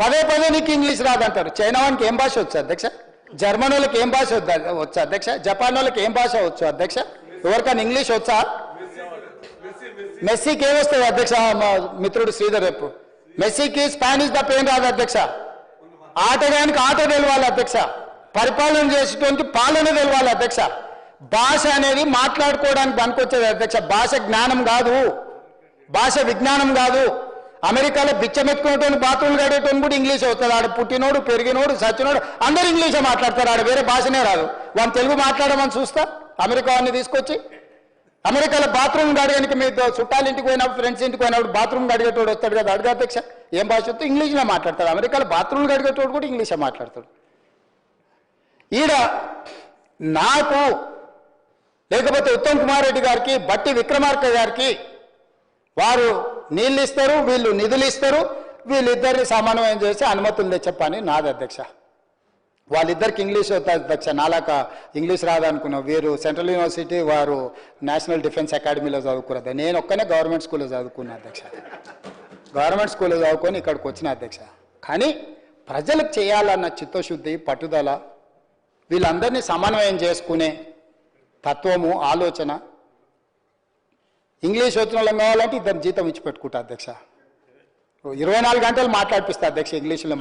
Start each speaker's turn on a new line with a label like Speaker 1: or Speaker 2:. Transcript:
Speaker 1: పదే పదే నీకు ఇంగ్లీష్ రాదంటారు. చైనా వానికి ఏం భాష వచ్చు అధ్యక్ష? జర్మన్ వాళ్ళకి ఏం భాష వచ్చు అధ్యక్ష? జపాన్ వాళ్ళకి ఏం భాష వచ్చు అధ్యక్ష? ఎవరికైనా ఇంగ్లీష్ వచ్చా? మెస్సీకి ఏమొస్తుంది అధ్యక్ష? మా మిత్రుడు శ్రీధర్ రేపు మెస్సీకి స్పానిష్ తప్ప ఏం రాదు అధ్యక్ష. ఆటగానికి ఆట తెలవాలి అధ్యక్ష. పరిపాలన చేసేటువంటి పాలన తెలవాలి అధ్యక్ష. భాష అనేది మాట్లాడుకోవడానికి పనికొచ్చేది అధ్యక్ష. భాష జ్ఞానం కాదు, భాష విజ్ఞానం కాదు. అమెరికాలో బిచ్చమెత్తుకునేటువంటి బాత్రూమ్లు గడేటువంటి కూడా ఇంగ్లీష్ అవుతుంది. ఆడ పుట్టినోడు పెరిగినోడు సచ్చినోడు అందరూ ఇంగ్లీషే మాట్లాడతారు. ఆడ వేరే భాషనే రాదు. వాళ్ళు తెలుగు మాట్లాడమని చూస్తా అమెరికా వాడిని తీసుకొచ్చి. అమెరికాలో బాత్రూమ్ గడగడానికి మీరు చుట్టాల ఇంటికి పోయినప్పుడు ఫ్రెండ్స్ ఇంటికి పోయినప్పుడు బాత్రూమ్ గడిగేటోడు వస్తాడు కదా, అడుగు అధ్యక్ష ఏం భాష వస్తే ఇంగ్లీష్లో మాట్లాడతాడు. అమెరికాలో బాత్రూమ్ గడిగేటోడు కూడా ఇంగ్లీషే మాట్లాడతాడు. ఈడ నాకు లేకపోతే ఉత్తమ్ కుమార్ రెడ్డి గారికి బట్టి విక్రమార్క గారికి వారు నీళ్ళు ఇస్తారు, వీళ్ళు నిధులు ఇస్తారు, వీళ్ళిద్దరిని సమన్వయం చేసి అనుమతులు తెచ్చే పని నాది అధ్యక్ష. వాళ్ళిద్దరికి ఇంగ్లీష్ అవుతుంది అధ్యక్ష. నాలాక ఇంగ్లీష్ రాదనుకున్నాం. వీరు సెంట్రల్ యూనివర్సిటీ, వారు నేషనల్ డిఫెన్స్ అకాడమీలో చదువుకున్నారు. నేను ఒక్కనే గవర్నమెంట్ స్కూల్లో చదువుకున్నా అధ్యక్ష. గవర్నమెంట్ స్కూల్లో చదువుకొని ఇక్కడికి వచ్చిన అధ్యక్ష. కానీ ప్రజలకు చేయాలన్న చిత్తశుద్ధి, పట్టుదల, వీళ్ళందరినీ సమన్వయం చేసుకునే తత్వము, ఆలోచన. ఇంగ్లీష్ వచ్చిన వాళ్ళం కావాలంటే ఇద్దరు జీతం ఇచ్చి పెట్టుకుంటా అధ్యక్ష. 24 గంటలు మాట్లాడిపిస్తా అధ్యక్ష ఇంగ్లీష్లో